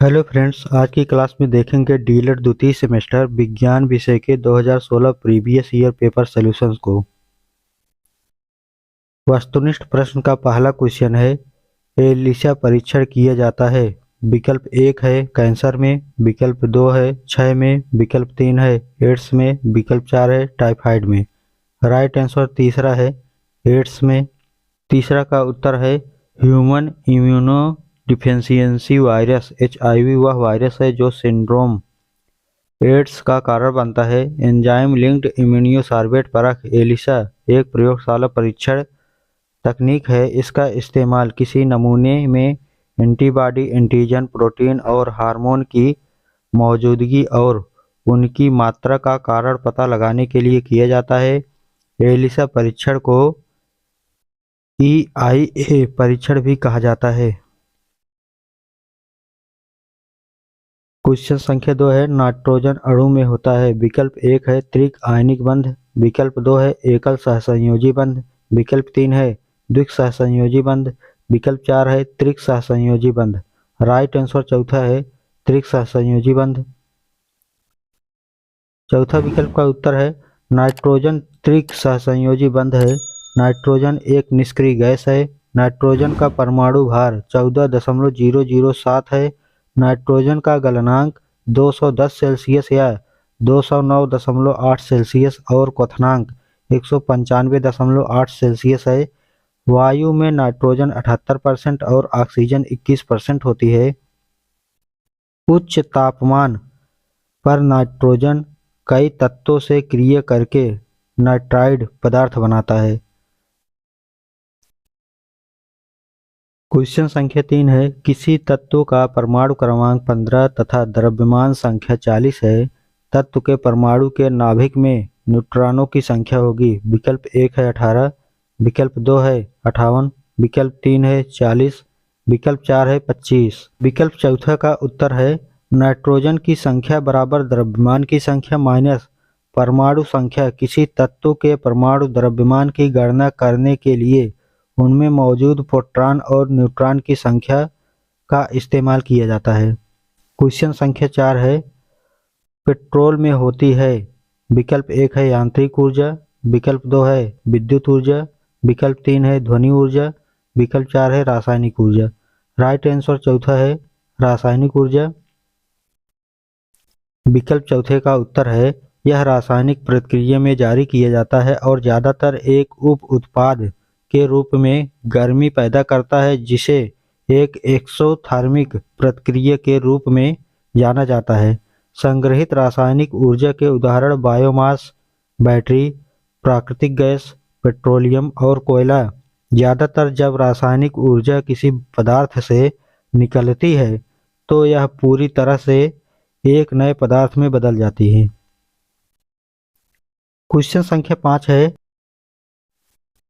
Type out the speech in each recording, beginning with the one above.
Hello friends, आज की class में देखेंगे डीएलएड द्वितीय सेमेस्टर विज्ञान विषय के 2016 प्रीवियस ईयर पेपर सॉल्यूशंस को। वस्तुनिष्ठ प्रश्न का पहला क्वेश्चन है, एलिसा परीक्षण किया जाता है। विकल्प 1 है कैंसर में, विकल्प 2 है क्षय में, विकल्प 3 है एड्स में, विकल्प 4 है टाइफाइड में। राइट आंसर तीसरा है एड्स में। तीसरा का उत्तर है human immuno deficiency virus HIV वह वायरस है जो सिंड्रोम एड्स का कारण बनता है। एंजाइम लिंक्ड इम्यूनोसॉर्बेट परख एलिसा एक प्रयोगशाला परीक्षण तकनीक है। इसका इस्तेमाल किसी नमूने में एंटीबॉडी, एंटीजन, प्रोटीन और हार्मोन की मौजूदगी और उनकी मात्रा का कारण पता लगाने के लिए किया जाता है। एलिसा परीक्षण को EIA परीक्षण भी कहा जाता है। क्वेश्चन संख्या 2 है, नाइट्रोजन अणु में होता है। विकल्प 1 है त्रिक आयनिक बंध, विकल्प 2 है एकल सहसंयोजी बंध, विकल्प 3 है द्विक सहसंयोजी बंध, विकल्प 4 है त्रिक सहसंयोजी बंध। राइट आंसर चौथा है त्रिक सहसंयोजी बंध। चौथा विकल्प का उत्तर है नाइट्रोजन त्रिक सहसंयोजी बंध है। नाइट्रोजन एक निष्क्रिय गैस है। नाइट्रोजन का परमाणु भार 14.007 है। नाइट्रोजन का गलनांक 210 सेल्सियस या 209.8 सेल्सियस और क्वथनांक 195.8 सेल्सियस है। वायु में नाइट्रोजन 78% और ऑक्सीजन 21% होती है। उच्च तापमान पर नाइट्रोजन कई तत्वों से क्रिया करके नाइट्राइड पदार्थ बनाता है। क्वेश्चन संख्या 3 है, किसी तत्व का परमाणु क्रमांक 15 तथा द्रव्यमान संख्या 40 है। तत्व के परमाणु के नाभिक में न्यूट्रॉनों की संख्या होगी। विकल्प 1 है 18, विकल्प 2 है 58, विकल्प 3 है 40, विकल्प 4 है 25। विकल्प चौथा का उत्तर है नाइट्रोजन की संख्या बराबर द्रव्यमान की संख्या माइनस परमाणु संख्या। किसी तत्व के परमाणु द्रव्यमान की गणना करने के लिए उनमें मौजूद प्रोटॉन और न्यूट्रॉन की संख्या का इस्तेमाल किया जाता है। क्वेश्चन संख्या 4 है, पेट्रोल में होती है। विकल्प 1 है यांत्रिक ऊर्जा, विकल्प 2 है विद्युत ऊर्जा, विकल्प 3 है ध्वनि ऊर्जा, विकल्प 4 है रासायनिक ऊर्जा। राइट आंसर चौथा है रासायनिक ऊर्जा। विकल्प चौथे का उत्तर है यह रासायनिक प्रक्रिया में जारी किया जाता है और ज़्यादातर एक उप उत्पाद के रूप में गर्मी पैदा करता है, जिसे एक एक्सोथर्मिक प्रक्रिया के रूप में जाना जाता है। संग्रहित रासायनिक ऊर्जा के उदाहरण बायोमास, बैटरी, प्राकृतिक गैस, पेट्रोलियम और कोयला। ज़्यादातर जब रासायनिक ऊर्जा किसी पदार्थ से निकलती है तो यह पूरी तरह से एक नए पदार्थ में बदल जाती है। क्वेश्चन संख्या 5 है,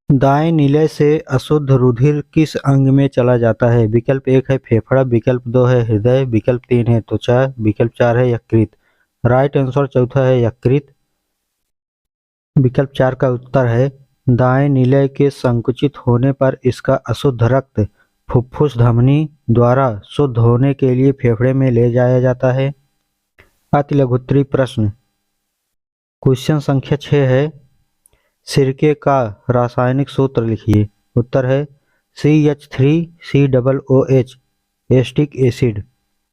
दाएं नीले से अशुद्ध रुधिर किस अंग में चला जाता है। विकल्प 1 है फेफड़ा, विकल्प 2 है हृदय, विकल्प 3 है त्वचा, विकल्प 4 है यकृत। राइट आंसर चौथा है यकृत। विकल्प 4 का उत्तर है दाएं नीले के संकुचित होने पर इसका अशुद्ध रक्त फुफ्फुस धमनी द्वारा शुद्ध होने के लिए फेफड़े में ले जाया जाता है। अति लघुत्तरीय प्रश्न। क्वेश्चन संख्या 6 है, सिरके का रासायनिक सूत्र लिखिए। उत्तर है CH3COOH एस्टिक एसिड।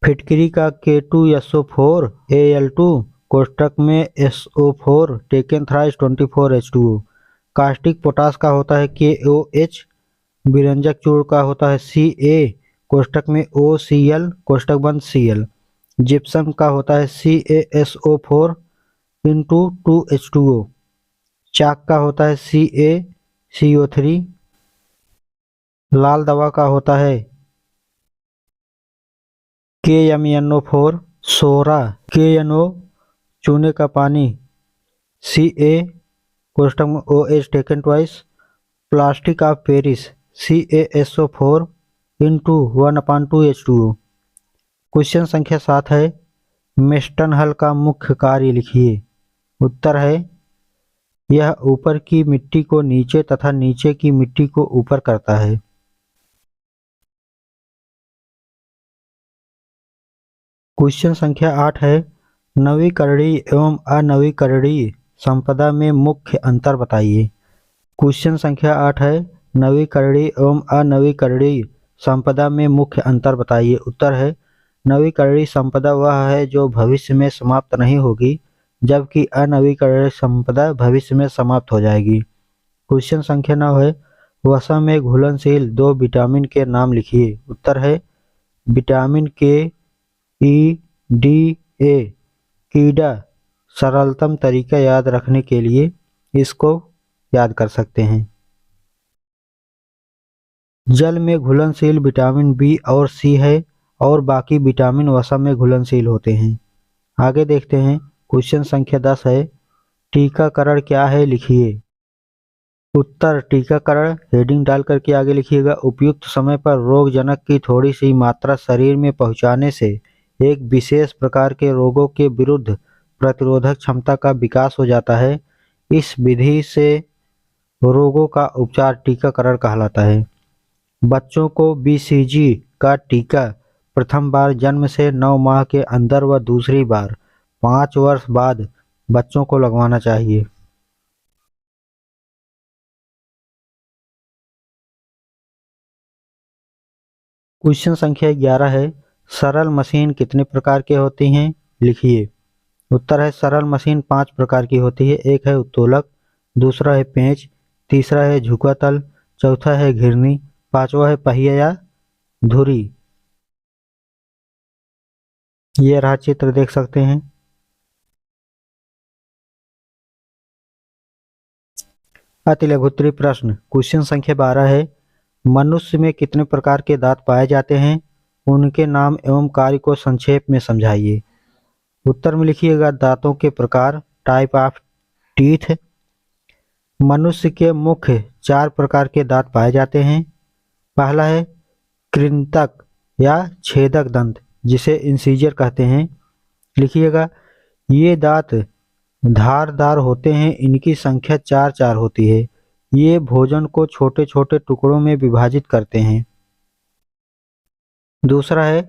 फिटकरी का K2SO4 Al2 कोष्टक में SO4 taken thrice 24H2O। Caustic potash का होता है KOH। विरंजक चूर्ण का होता है Ca कोष्टक में OCl कोष्टक बंद Cl। जिप्सम का होता है CaSO4 इंटू 2H2O। चाक का होता है CaCO3। लाल दवा का होता है KMnO4। सोरा KNO। चूने का पानी Ca कोष्टक में OH taken twice. Plastic of Paris CaSO4 into 1/2H2O। Question संख्या 7 है, मेस्टन हल का मुख्य कार्य लिखिए। उत्तर है यह ऊपर की मिट्टी को नीचे तथा नीचे की मिट्टी को ऊपर करता है। क्वेश्चन संख्या 8 है, नवीकरणीय एवं अनवीकरणीय संपदा में मुख्य अंतर बताइए। क्वेश्चन संख्या 8 है, नवीकरणीय एवं अनवीकरणीय संपदा में मुख्य अंतर बताइए। उत्तर है, नवीकरणीय संपदा वह है जो भविष्य में समाप्त नहीं होगी, जबकि अनवीकरणीय संपदा भविष्य में समाप्त हो जाएगी। क्वेश्चन संख्या 9 है, वसा में घुलनशील 2 विटामिन के नाम लिखिए। उत्तर है, विटामिन के, ई, डी, ए। कीड़ा सरलतम तरीका याद रखने के लिए इसको याद कर सकते हैं। जल में घुलनशील विटामिन बी और सी है और बाकी विटामिन वसा में घुलनशील होते हैं। आगे देखते हैं। क्वेश्चन संख्या 10 है, टीकाकरण क्या है, लिखिए। उत्तर, टीकाकरण हेडिंग डाल करके आगे लिखिएगा। उपयुक्त समय पर रोगजनक की थोड़ी सी मात्रा शरीर में पहुंचाने से एक विशेष प्रकार के रोगों के विरुद्ध प्रतिरोधक क्षमता का विकास हो जाता है। इस विधि से रोगों का उपचार टीकाकरण कहलाता है। बच्चों को बीसीजी का टीका प्रथम बार जन्म से 9 माह के अंदर व दूसरी बार 5 वर्ष बाद बच्चों को लगवाना चाहिए। क्वेश्चन संख्या 11 है, सरल मशीन कितने प्रकार के होती हैं, लिखिए। उत्तर है, सरल मशीन 5 प्रकार की होती है। एक है उत्तोलक, दूसरा है पेंच, तीसरा है झुका तल, चौथा है घिरनी, पांचवा है पहिया या धुरी। ये रहा चित्र, देख सकते हैं। अति लघुत्तरीय प्रश्न क्वेश्चन संख्या 12 है, मनुष्य में कितने प्रकार के दांत पाए जाते हैं, उनके नाम एवं कार्य को संक्षेप में समझाइए। उत्तर में लिखिएगा, दांतों के प्रकार, टाइप ऑफ टीथ। मनुष्य के मुख्य 4 प्रकार के दांत पाए जाते हैं। पहला है कृंतक या छेदक दंत, जिसे इंसीजर कहते हैं। लिखिएगा, ये दांत धारदार होते हैं, इनकी संख्या 4 होती है। ये भोजन को छोटे छोटे टुकड़ों में विभाजित करते हैं। दूसरा है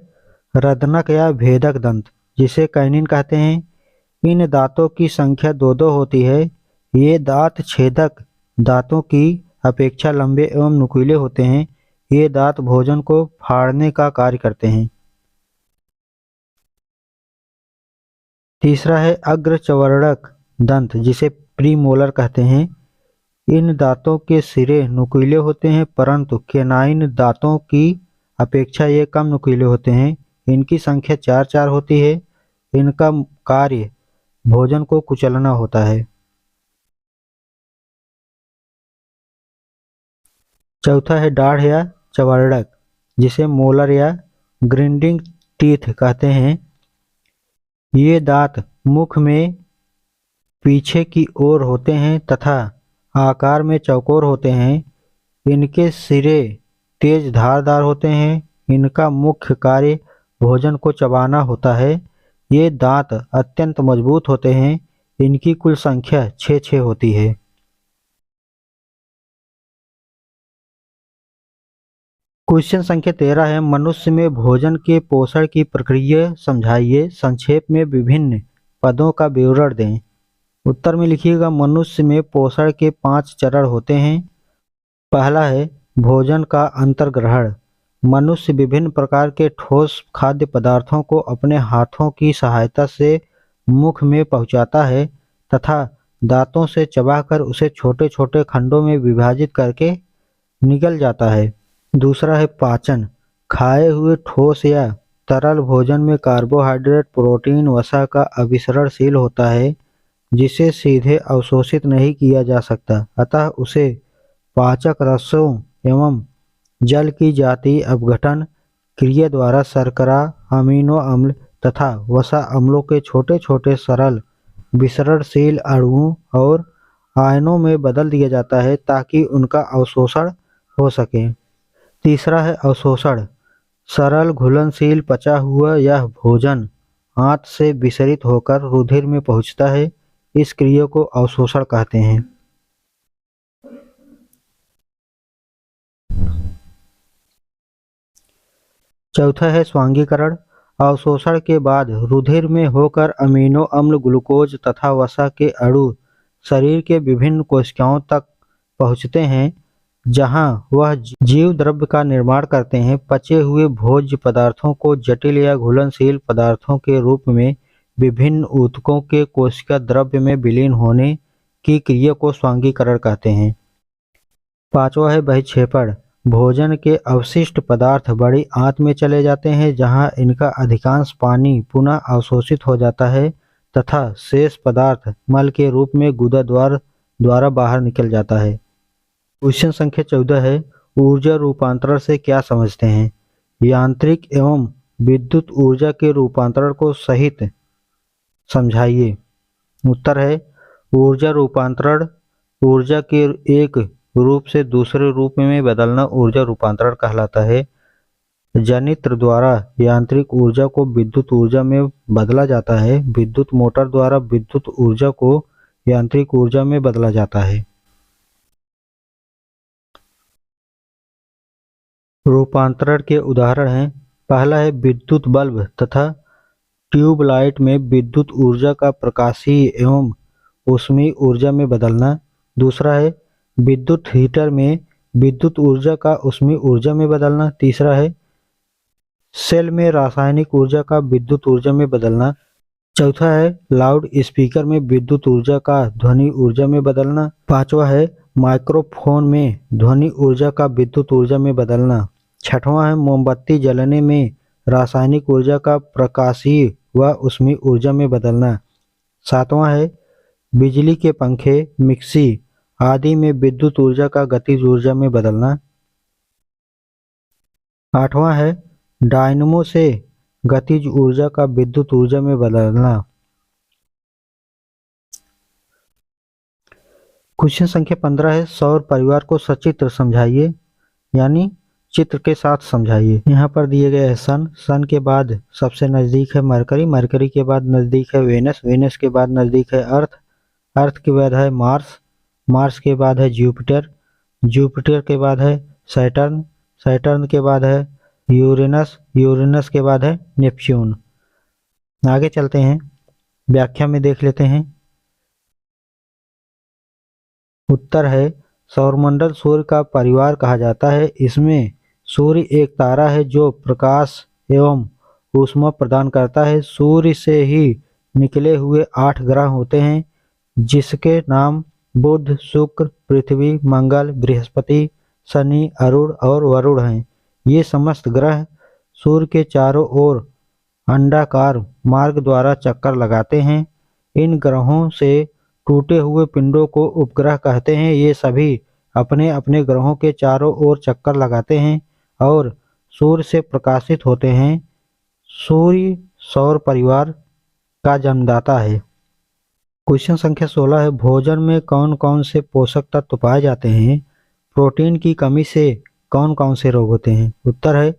रदनक या भेदक दंत, जिसे कैनिन कहते हैं। इन दांतों की संख्या 2 होती है। ये दांत छेदक दांतों की अपेक्षा लंबे एवं नुकीले होते हैं। ये दांत भोजन को फाड़ने का कार्य करते हैं। तीसरा है अग्रचवर्णक दंत, जिसे प्रीमोलर कहते हैं। इन दांतों के सिरे नुकीले होते हैं, परंतु केनाइन दांतों की अपेक्षा ये कम नुकीले होते हैं। इनकी संख्या 4 होती है। इनका कार्य भोजन को कुचलना होता है। चौथा है दाढ़ या चवर्णक, जिसे मोलर या ग्रिंडिंग टीथ कहते हैं। ये दांत मुख में पीछे की ओर होते हैं तथा आकार में चौकोर होते हैं। इनके सिरे तेज धारदार होते हैं। इनका मुख्य कार्य भोजन को चबाना होता है। ये दांत अत्यंत मजबूत होते हैं। इनकी कुल संख्या 6 होती है। क्वेश्चन संख्या 13 है, मनुष्य में भोजन के पोषण की प्रक्रिया समझाइए। संक्षेप में विभिन्न पदों का विवरण दें। उत्तर में लिखिएगा, मनुष्य में पोषण के 5 चरण होते हैं। पहला है भोजन का अंतर्ग्रहण। मनुष्य विभिन्न प्रकार के ठोस खाद्य पदार्थों को अपने हाथों की सहायता से मुख में पहुंचाता है तथा दांतों से चबाकर उसे छोटे छोटे खंडों में विभाजित करके निगल जाता है। दूसरा है पाचन। खाए हुए ठोस या तरल भोजन में कार्बोहाइड्रेट, प्रोटीन, वसा का अभिसरणशील होता है, जिसे सीधे अवशोषित नहीं किया जा सकता, अतः उसे पाचक रसों एवं जल की जातीय अपघटन क्रिया द्वारा शर्करा, अमीनो अम्ल तथा वसा अम्लों के छोटे छोटे सरल विसरणशील अणुओं और आयनों में बदल दिया जाता है ताकि उनका अवशोषण हो सके। तीसरा है अवशोषण। सरल घुलनशील पचा हुआ यह भोजन आंत से विसरित होकर रुधिर में पहुंचता है। इस क्रिया को अवशोषण कहते हैं। चौथा है स्वांगीकरण। अवशोषण के बाद रुधिर में होकर अमीनो अम्ल, ग्लूकोज तथा वसा के अणु शरीर के विभिन्न कोशिकाओं तक पहुँचते हैं, जहां वह जीव द्रव्य का निर्माण करते हैं। पचे हुए भोज्य पदार्थों को जटिल या घुलनशील पदार्थों के रूप में विभिन्न ऊतकों के कोशिका द्रव्य में विलीन होने की क्रिया को स्वांगीकरण कहते हैं। पांचवा है बहिक्षेपण। भोजन के अवशिष्ट पदार्थ बड़ी आंत में चले जाते हैं, जहां इनका अधिकांश पानी पुनः अवशोषित हो जाता है तथा शेष पदार्थ मल के रूप में गुदा द्वारा बाहर निकल जाता है। क्वेश्चन संख्या 14 है, ऊर्जा रूपांतरण से क्या समझते हैं? यांत्रिक एवं विद्युत ऊर्जा के रूपांतरण को सहित समझाइए। उत्तर है, ऊर्जा रूपांतरण ऊर्जा के एक रूप से दूसरे रूप में बदलना ऊर्जा रूपांतरण कहलाता है। जनित्र द्वारा यांत्रिक ऊर्जा को विद्युत ऊर्जा में बदला जाता है। विद्युत मोटर द्वारा विद्युत ऊर्जा को यांत्रिक ऊर्जा में बदला जाता है। रूपांतरण के उदाहरण हैं, पहला है विद्युत बल्ब तथा ट्यूबलाइट में विद्युत ऊर्जा का प्रकाशीय एवं ऊष्मीय ऊर्जा में बदलना। दूसरा है विद्युत हीटर में विद्युत ऊर्जा का ऊष्मीय ऊर्जा में बदलना। तीसरा है सेल में रासायनिक ऊर्जा का विद्युत ऊर्जा में बदलना। चौथा है लाउड स्पीकर में विद्युत ऊर्जा का ध्वनि ऊर्जा में बदलना। पांचवा है माइक्रोफोन में ध्वनि ऊर्जा का विद्युत ऊर्जा में बदलना। छठवां है मोमबत्ती जलने में रासायनिक ऊर्जा का प्रकाशीय व ऊष्मीय ऊर्जा में बदलना। सातवां है बिजली के पंखे, मिक्सी आदि में विद्युत ऊर्जा का गतिज ऊर्जा में बदलना। आठवां है डायनमो से गतिज ऊर्जा का विद्युत ऊर्जा में बदलना। क्वेश्चन संख्या 15 है, सौर परिवार को सचित्र समझाइए, यानी चित्र के साथ समझाइए। यहाँ पर दिए गए हैं सन के बाद सबसे नजदीक है मरकरी के बाद नजदीक है वेनस के बाद नजदीक है अर्थ के बाद है मार्स के बाद है जुपिटर के बाद है सैटर्न के बाद है यूरेनस के बाद है नेपच्यून। आगे चलते हैं, व्याख्या में देख लेते हैं। उत्तर है सौरमंडल सूर्य का परिवार कहा जाता है। इसमें सूर्य एक तारा है जो प्रकाश एवं ऊष्मा प्रदान करता है। सूर्य से ही निकले हुए 8 ग्रह होते हैं, जिसके नाम बुध, शुक्र, पृथ्वी, मंगल, बृहस्पति, शनि, अरुण और वरुण हैं। ये समस्त ग्रह सूर्य के चारों ओर अंडाकार मार्ग द्वारा चक्कर लगाते हैं। इन ग्रहों से टूटे हुए पिंडों को उपग्रह कहते हैं। ये सभी अपने अपने ग्रहों के चारों ओर चक्कर लगाते हैं और सूर्य से प्रकाशित होते हैं। सूर्य सौर परिवार का जन्मदाता है। क्वेश्चन संख्या 16 है, भोजन में कौन कौन से पोषक तत्व पाए जाते हैं? प्रोटीन की कमी से कौन कौन से रोग होते हैं? उत्तर है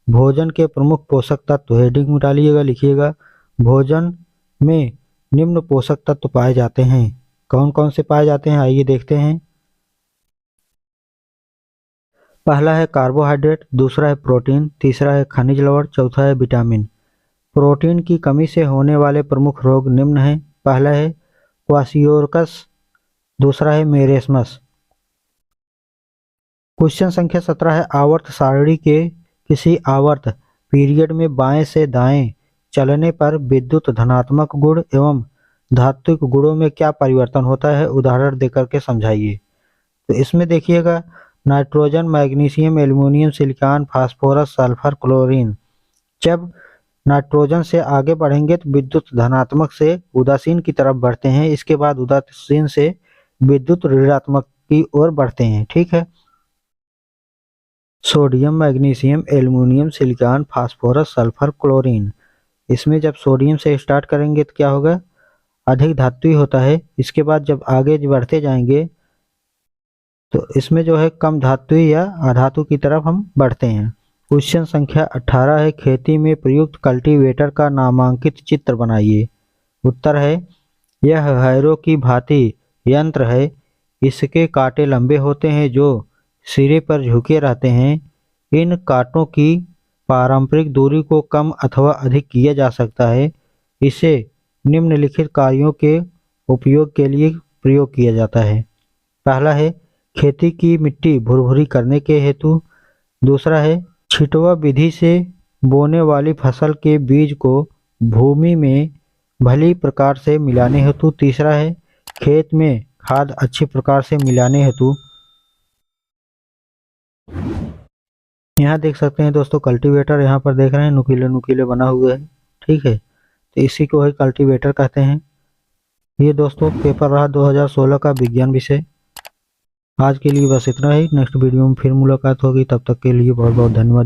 भोजन के प्रमुख पोषक तत्व, हेडिंग में डालिएगा, लिखिएगा, भोजन में निम्न पोषक तत्व पाए जाते हैं। कौन कौन से पाए जाते हैं, आइए देखते हैं। पहला है कार्बोहाइड्रेट, दूसरा है प्रोटीन, तीसरा है खनिज लवण, चौथा है विटामिन। प्रोटीन की कमी से होने वाले प्रमुख रोग निम्न हैं। पहला है क्वाशियोरकस, दूसरा है मेरेस्मस। क्वेश्चन संख्या 17 है, आवर्त सारणी के किसी आवर्त पीरियड में बाएं से दाएं चलने पर विद्युत धनात्मक गुण एवं धात्विक गुणों में क्या परिवर्तन होता है? उदाहरण देकर के समझाइए। तो इसमें देखिएगा, nitrogen, magnesium, aluminium, silicon, phosphorus, sulphur, chlorine. जब नाइट्रोजन से आगे बढ़ेंगे तो विद्युत धनात्मक से उदासीन की तरफ बढ़ते हैं, इसके बाद उदासीन से विद्युत ऋणात्मक की ओर बढ़ते हैं। ठीक है। Sodium, magnesium, aluminium, silicon, phosphorus, sulphur, chlorine. इसमें जब सोडियम से स्टार्ट करेंगे तो क्या होगा, अधिक धात्विक होता है। इसके बाद जब आगे बढ़ते जाएंगे तो इसमें जो है कम धात्विक या अधातु की तरफ हम बढ़ते हैं। क्वेश्चन संख्या 18 है, खेती में प्रयुक्त कल्टीवेटर का नामांकित चित्र बनाइए। उत्तर है यह हैरो की भांति यंत्र है। इसके कांटे लंबे होते हैं जो सिरे पर झुके रहते हैं। इन कांटों की पारंपरिक दूरी को कम अथवा अधिक किया जा सकता है। इसे निम्नलिखित कार्यों के उपयोग के लिए प्रयोग किया जाता है। पहला है खेती की मिट्टी भुरभुरी करने के हेतु। दूसरा है छिटवा विधि से बोने वाली फसल के बीज को भूमि में भली प्रकार से मिलाने हेतु। तीसरा है खेत में खाद अच्छी प्रकार से मिलाने हेतु। यहाँ देख सकते हैं दोस्तों कल्टीवेटर, यहाँ पर देख रहे हैं नुकीले नुकीले बना हुआ है, ठीक है, तो इसी को ही कल्टीवेटर कहते हैं। ये दोस्तों पेपर रहा 2016 का विज्ञान विषय। आज के लिए बस इतना ही। नेक्स्ट वीडियो में फिर मुलाकात होगी, तब तक के लिए बहुत बहुत धन्यवाद।